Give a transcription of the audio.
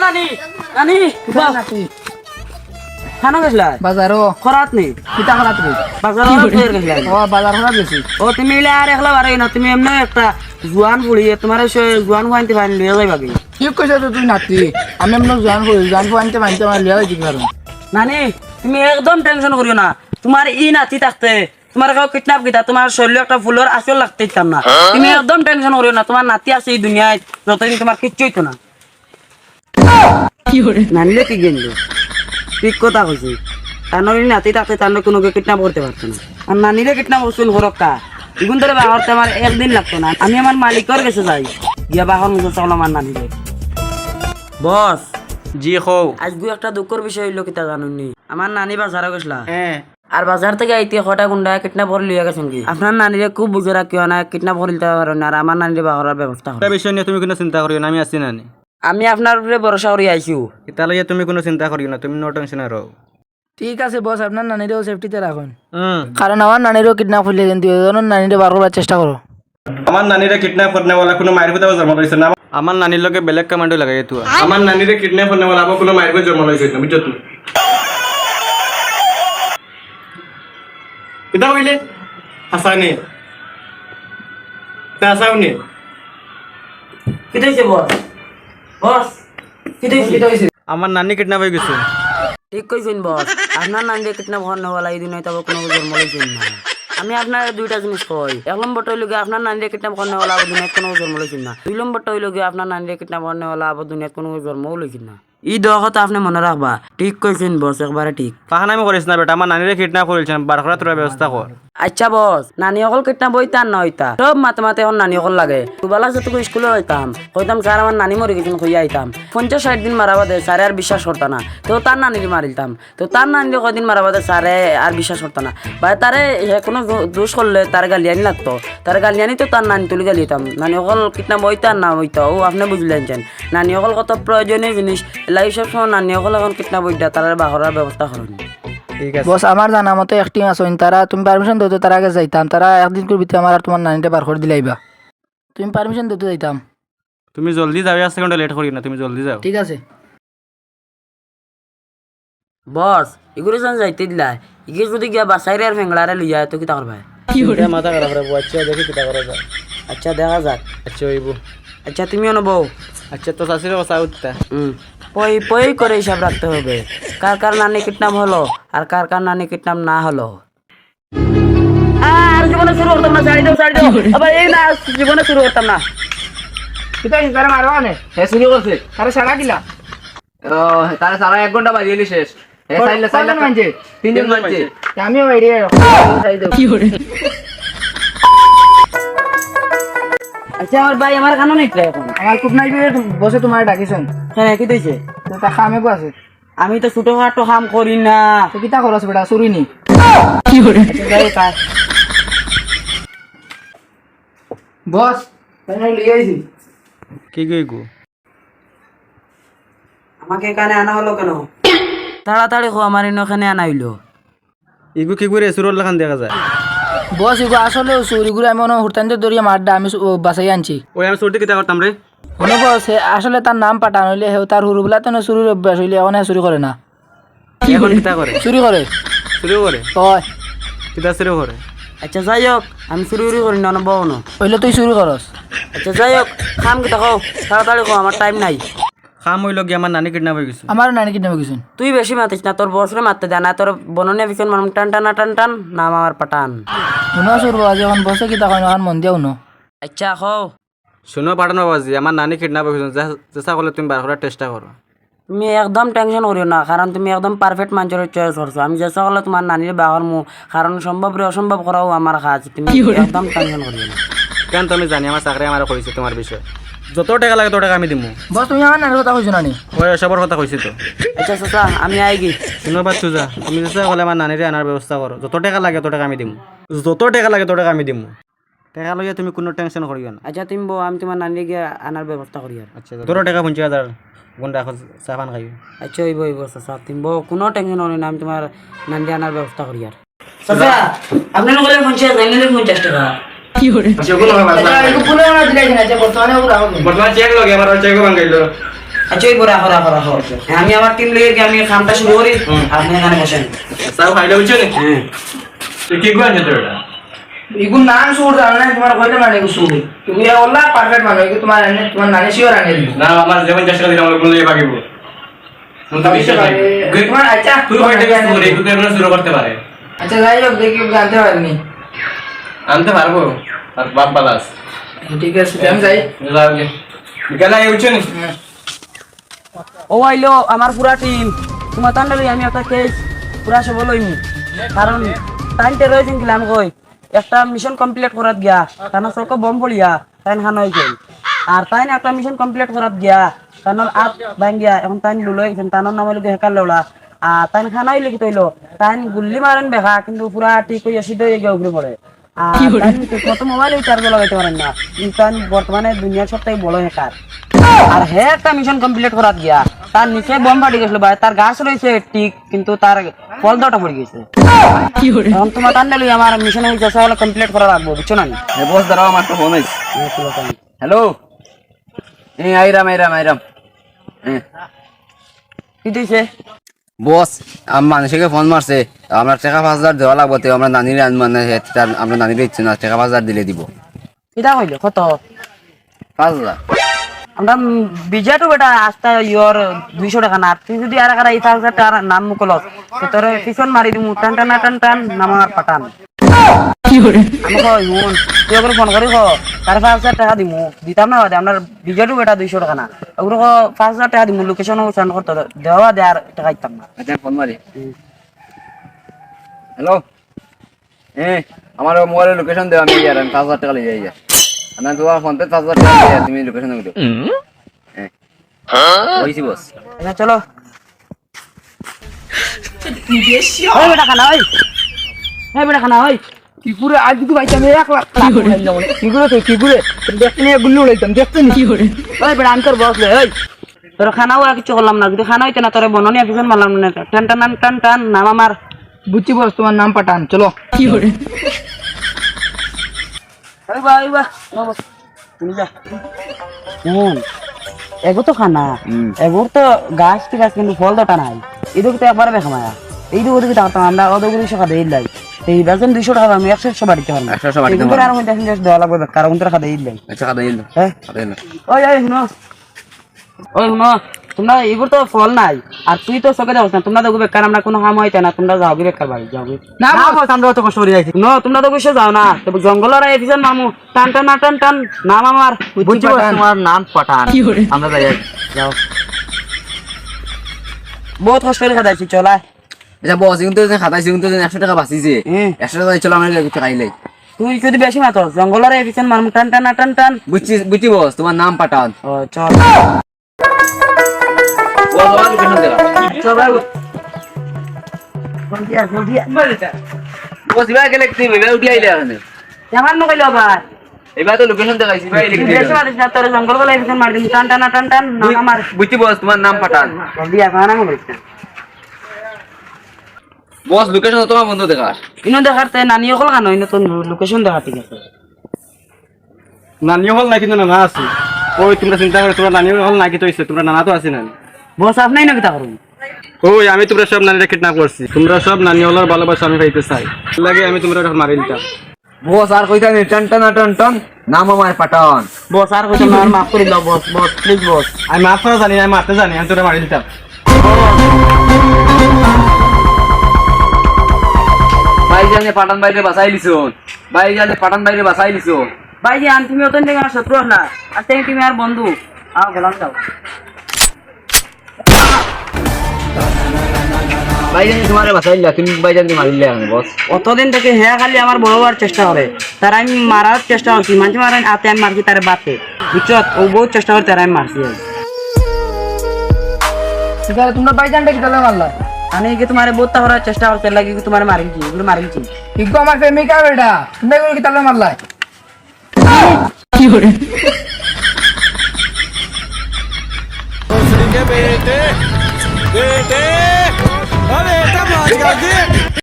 নানি নানি খানা গেছলা বাজারও খরাত নেই কিতা খারাপ রে বাজার ফের গেছলা ও বাজার খারাপ গেছি ও তুমি এলে আর একলা বাড়াই না তুমি এমনি একটা জোয়ান ফুড়ি তোমার জোয়ান ফাইনতে ফাইন লিয়ে যাইবা কি ঠিক কইছ তো তুই নাতি আমি এমন জান আনতে মানতে আমার লিয়া দিতে পারো নানি তুমি একদম টেনশন করিও না তোমার ই নাতি থাকতে তোমার কাউ কিডন্যাপ কিতা তোমার শরীরে একটা ফুলের আসল লাগতে ইচ্ছাম না তুমি একদম টেনশন করিও না তোমার নাতি আছে এই দুনিয়ায় যতদিন তোমার কিচ্ছু হইতো না কি করে নানিলে কি গেল ঠিক কথা কইছি তার নাতি থাকতে তার কোনো কিডন্যাপ করতে পারতো না আর নানিরে কিডন্যাপ করছিল ঘরকা এগুন ধরে বাহরতে আমার একদিন লাগতো না আমি আমার মালিকের কাছে যাই গিয়া বাহর মতো চাওলা আমার নানিরে বস জি কও আজকে একটা দুঃখের বিষয় হইলো কিতা জানুনি আমার নানি বাজারে গেছলা আর বাজার থেকে আইতে কটা গুন্ডা কিডন্যাপ করে লিয়ে গেছেন কি আপনার নানিরে খুব বুঝে রাখিও না কিডন্যাপ করে দিতে পারো না আর আমার নানিরে বাহরার ব্যবস্থা করো এটা বিষয় নিয়ে তুমি কোনো চিন্তা করিও না আমি আছি নানি আমি আপনার উপরে ভরসা করে আইছি তাহলে তুমি কোনো চিন্তা করিও না তুমি নো টেনশন রও ঠিক আছে বস আপনার নানিরেও সেফটিতে রাখুন কারণ আমার নানিরও কিডন্যাপ হইলে কিন্তু নানিরে বার করার চেষ্টা করো আমার নানিরে কিডন্যাপ করনে वाला কোনো মায়ের কথা জন্ম লইছে না আমার নানির লগে বেলেগ কমান্ডো লাগাই তো আমার নানিরে কিডন্যাপ করনে वाला আবার কোনো মায়ের কথা জন্ম লইছে না বুঝছো তুমি কিটা হইলে হাসানে তাসাউনি কিতাইছে বস বস কিতাইছে আমার নানি কিডন্যাপ হয়ে গেছে ঠিক কইছেন বস আপনার নানিরে কিডন্যাপ করনে वाला এই দিন হয়তো কোনো জন্ম লইছেন না আমি আপনার দুইটা জিনিস কই এক নম্বরটা হইল গিয়ে আপনার নানিরে কিডন্যাপ করনে वाला আবার দুনিয়াত কোনো জন্ম লইছেন না দুই নম্বরটা হইল গিয়ে আপনার নানিরে কিডন্যাপ করনে वाला আবার দুনিয়াত কোনো জন্মও লইছেন না এই দুটো কথা আপনি মনে রাখবা ঠিক কইছেন বস একবারে ঠিক পাহানামি করিস না বেটা আমার নানিরে কিডন্যাপ করেছেন বার করা তোর ব্যবস্থা কর আচ্ছা বস নানি অকল কিডন্যাপ হইতা না হইতা সব মাতে মাতে এখন নানি অকল লাগে দুবেলা যতটুকু স্কুলে হইতাম কইতাম স্যার আমার নানি মরে গেছেন খুঁজে আইতাম 50-60 দিন মারা বাদে স্যারে আর বিশ্বাস করতা না তো তার নানিরে মারিতাম তো তার নানিরে কয়দিন মারা বাদে স্যারে আর বিশ্বাস করতা না বা তারে কোনো দোষ করলে তার গালিয়ানি লাগতো তার গালিয়ানি তো তার নানি তুলি গালিতাম নানি অকল কিডন্যাপ হইতা না হইতা ও আপনি বুঝলেন যেন নানি অকল কত প্রয়োজনীয় জিনিস এলাই সব সময় নানি অকল এখন কিডন্যাপ হইতা তার বাহরার ব্যবস্থা করেন ঠিক আছে বস আমার জানা মতো একটিং আছেন তারা তুমি পারমিশন দিতে তার আগে যাইতাম তারা একদিন করে ভিতরে আমার আর তোমার নানিটা বার করে দিলাইবা তুমি পারমিশন দিতে যাইতাম তুমি জলদি যাও 1 সেকেন্ড লেট করিও না তুমি জলদি যাও ঠিক আছে বস এগুলো যেন যাইতে দিলা ইগে যদি গিয়া বাসাইরে আর ফেংলারে লইয়া তো কিতা করবা এটা মাথা খারাপ রে আচ্ছা দেখি কিটা করা যায় আচ্ছা দেখা যাক আচ্ছা হইব আচ্ছা তুমিও নেবো আচ্ছা তো শাশুড়ি কথা উঠতা পই পই করে হিসাব রাখতে হবে কার কার নানি কিডন্যাপ হলো আর কার কার নানি কিডন্যাপ না হলো আর জীবনে শুরু করতাম না ছাড়ি দাও আবার এই না জীবনে শুরু করতাম না কিতা তারা মারবা না হে শুরু করছে তারা সারা কিলা ও তারা সারা 1 ঘন্টা বাজিয়ে শেষ হে সাইলা মানছে 3 দিন মানছে আমিও এরিয়া সাই দাও কি করে আচ্ছা আমার ভাই আমার খানো নাই এখন আমার খুব নাই বসে তোমার ডাকিছেন হ্যাঁ কি দিয়েছে তো তা খামে কো আছে আমি তো ছোটখাটো কাম করি না তো কিতা করছ বেটা চুরিনি কি করে যাই কাজ বস তাই লিয়ে আইছি কি কইগো আমাকে এখানে আনা হলো কেন তাড়াতাড়ি খো আমার এখানে আনা হইলো ইগো কি করে সুরল লাখান দেখা যায় বস এগো আসলে চুরিগুলো আমি মনে হুরতানতে দরিয়া মারডা আমি বাসাই আনছি ওই আমি চুরি কিটা করতাম রে মনে বস আসলে তার নাম পাঠান হইলে তার হুরুগুলা তো চুরির অভ্যাস হইলে এখন চুরি করে না এখন কিটা করে চুরি করে চুরি করে হয় কিটা চুরি করে আচ্ছা যাই হোক আমি চুরি করি না বউ না হইলে তুই চুরি করস আচ্ছা যাই হোক খাম কিটা খাও তাড়াতাড়ি খাও আমার টাইম নাই খাম হইল গিয়ে আমার নানি কিডন্যাপ হয়ে গেছে আমার নানি কিনে গেছেন তুই বেশি মাতিস না তোর বসরে মারতে দেয় না তোর বননে পিছন মানুষ টান টান নাম আমার পাঠান শুনো চুর বাবা যখন বসে কি তখন এখন মন দিয়াও নো আচ্ছা খাও শুনো পাঠানো বাজি আমার নানি কিডন্যাপ হয়ে গেছে চেষ্টা করলে তুমি বার করার চেষ্টা করো তুমি একদম টেনশন করিও না কারণ তুমি একদম পারফেক্ট মানুষের চয়েস করছো আমি চেষ্টা করলে তোমার নানির বাহর মু কারণ সম্ভব রে অসম্ভব করাও আমার কাজ তুমি একদম টেনশন করিও না কেন তুমি জানি আমার চাকরি আমার কইছে তোমার বিষয় যত টাকা লাগে তত টাকা আমি দিমু বস তুমি আমার নানির কথা কইছো নানি ওই সবার কথা কইছি তো আচ্ছা চাচা আমি আইগি শুনো বাচ্চু যা তুমি চেষ্টা করলে আমার নানিরে আনার ব্যবস্থা করো যত টাকা লাগে তত টাকা আমি দিমু যত টাকা লাগে তত টাকা আমি দিমু টাকা লইয়া তুমি কোনো টেনশন করিও না আচ্ছা তুমি বউ আমি তোমার নানির গিয়ে আনার ব্যবস্থা করি আর আচ্ছা তোর টাকা 50,000 গুন্ডা সাবান খাই আচ্ছা হইব চাচা তুমি বউ কোনো টেনশন করি না আমি তোমার নানি আনার ব্যবস্থা করি আর চাচা আপনি বলে 50 টাকা কি করে আচ্ছা কোনো এটা পুরো না দিলাই না যে বর্তমানে ওরা বর্তমান চেক লগে আমার চেক ভাঙাইলো আচ্ছা এই রাখো রাখো রাখো আমি আমার টিম লিগে গিয়ে আমি কামটা শুরু করি আপনি এখানে বসেন চাও খাইলে বুঝছো নি হ্যাঁ তুই কি করে আনছো তোর এটা ইগুন নাম সুর জানো না তোমার কইলে মানে সুর তুমি ওলা পারফেক্ট মানে ইগু তোমার নানি শিওর আনে দিল না আমার যেমন চেষ্টা করি আমার কোনো পাকিব তোমার আচ্ছা তুই হয়তো শুরু তুই কেন শুরু করতে পারে আচ্ছা যাই হোক দেখি জানতে পারিনি আনতে পারবো আর বাপ বালাস ঠিক আছে আমি যাই যাওগে বিকালে বুঝছো নি ও আইলো আমার পুরা টিম তোমার তান্ডালি আমি একটা কেস পুরা সব লইনি কারণ টাইমটা রয়েছেন কিলাম কই একটা মিশন কমপ্লিট করাত গিয়া তানা সরক বম পড়িয়া তাইন খান হয়ে গেল আর তাইন একটা মিশন কমপ্লিট করাত গিয়া তানোর আত ভাঙ গিয়া এখন তাইন লুলো গেছেন তানোর নাম হইলো হেকার লওলা আর তাইন খানা হইলে কি তৈলো তাইন গুল্লি মারেন বেখা কিন্তু পুরা ঠিক হইয়া সিদ্ধ হয়ে গিয়া উপরে পড়ে আর তাইন কত মোবাইল চার্জ লাগাইতে পারেন না কিন্তু তাইন বর্তমানে দুনিয়ার সবথেকে বড় হেকার আর হে একটা মিশন কমপ্লিট করাত গিয়া তার নিচে বম ফাটি গেছিল ভাই তার গাছ রয়েছে ঠিক কিন্তু তার ফল দাওটা পড়ে গেছে এখন তোমার টান্ডালি আমার মিশন হয়ে গেছে হলে কমপ্লিট করা রাখবো বুঝছো না এ বস দাঁড়াও আমার তো ফোন আইছে হ্যালো আইরাম কি দিছে বস মানুষকে ফোন মারছে আমরা টাকা 5,000 দেওয়া লাগবে তো আমরা নানির মানে আমরা নানির ইচ্ছে না টাকা 5,000 দিলে দিব এটা হইলো কত 5,000 আমরা বিজাটু বেটা আস্তা ইয়র 200 টাকা না তুই যদি আর কারা 1000 টাকা নাম মুকলস তোরে পিছন মারি দিমু টান টান টান টান নামার পাঠান কি করে আমি কই হুন তুই ওকে ফোন করি কো তার 5000 টাকা দিমু দিতাম না বাদে আমরা বিজাটু বেটা 200 টাকা না ওগুলো 5000 টাকা দিমু লোকেশন সেন্ড করতে দেওয়া দেয়ার টাকা দিতাম না আচ্ছা ফোন মারি হ্যালো আমার মোবাইলের লোকেশন দাও আমি আর 5,000 টাকা লই যাই আমি তোমার ফোন পে 5,000 টাকা দিয়ে তুমি লোকেশন দিও ওইছি বস আচ্ছা চলো ওই বেটা খানা ওই বেটা খানা ওই কি করে আজ তো ভাই আমি 1 লাখ টাকা কি করে দেখতে নিয়ে গুল্লু উড়াইতাম দেখতে নি কি করে ওই বেটা আমি তোর বস রে ওই তোর খানা ওরা কিছু করলাম না যদি খানা হইতে না তোর বননি অফিসন মারলাম না টান টান টান টান নাম আমার বুঝছি বস তোমার নাম পাঠান চলো কি করে ওই বা তুমি যা এগো তো খানা এগোর তো গাছ ঠিক আছে কিন্তু ফল দটা নাই এদিকে তো একবারে দেখা মায়া এইদিকে ওদিকে তাকাতাম আমরা ওদিকে টাকা দিয়ে দিলাই এই বেতন 200 টাকা আমি 100 বাড়িতে পারবো 100 বাড়িতে কিন্তু আর মধ্যে এখন দেওয়া লাগবে কারণ তোর খাদা দিলাই আচ্ছা খাদা দিল হ্যাঁ খাদা দিল ওই শুনো তোমরা এগুলো তো ফল নাই আর তুই তো চোখে যাবো না তোমরা দেখো বেকার আমরা কোনো হাম হইতে না তোমরা যাও বেকার বাড়ি যাও না আমরা তো কষ্ট করে যাইছি তোমরা তো বসে যাও না তবে জঙ্গলের এফিসন মামু টান টান টান টান নাম আমার বুঝছি তোমার নাম পাঠান আমরা যাই যাও বহুত কষ্ট করে খাদাইছি চলা আচ্ছা বস কিন্তু খাতাইছি কিন্তু 100 টাকা বাঁচিছে 100 টাকা চলো আমরা কিছু খাইলে তুই যদি বেশি মাত্র জঙ্গলের এফিসন মামু টান টান টান টান বুঝছি বস তোমার নাম পাঠান ও চল বস এবার গেলে কি এবার উঠে আইলে এখানে আমার নকইলো আবার এবার তো লোকেশন দেখাইছি ভাই বেশি মাত্র তোর জঙ্গল বলে এফিসন মার দিন টান টান টান টান নাম আমার বুঝছি বস তোমার নাম পাঠান দিয়া খানা বলছে বস লোকেশন তোমার বন্ধু দেখার ইনো দেখাতে নানি হল কেন ইনো তো লোকেশন দেখা ঠিক আছে নানিও হল না কিন্তু নানা আছে ওই তোমরা চিন্তা করে তোমরা নানিও হল না কি তো ইচ্ছে তোমরা নানা তো আছে না বস আপনি না কিতা করুন ওই আমি তোমরা সব নানিরা কিডন্যাপ করছি তোমরা সব নানি হলার ভালোবাসা আমি পাইতে চাই লাগে আমি তোমরা এখন মারি দিতাম বস আর কইতা নেই টান টান টান টান নাম আমার পাঠান বস আর কইতে আমার মাফ করে দাও বস বস প্লিজ বস আমি মাফ করা জানি না আমি মারতে জানি আমি তোরা মারি দিতাম ভাইজানে পাঠান বাইরে বাসাই লিছুন ভাইজানে পাঠান বাইরে বাসাই লিছুন ভাই জান তুমি ওতন থেকে আমার শত্রু না আর তুমি আর বন্ধু আও গেলাম যাও ভাইজানে তোমারে বাসাই লিলা তুমি ভাইজানকে মারিলে আমি বস অতদিন থেকে হ্যাঁ খালি আমার বড় হওয়ার চেষ্টা করে তার আমি মারার চেষ্টা করছি মাঝে মাঝে আতে আমি মারছি তার বাতে বুঝছো ও বহুত চেষ্টা করে তার আমি মারছি তোমরা ভাইজানটা কি তাহলে মারলা আমি কি তোমার বহুত করার চেষ্টা করতে লাগি কি তোমার মারিছি এগুলো মারিছি ইগো আমার প্রেমিকা বেটা তুমি এগুলো কি তাহলে মারলা কি করে बेटे बेटे अरे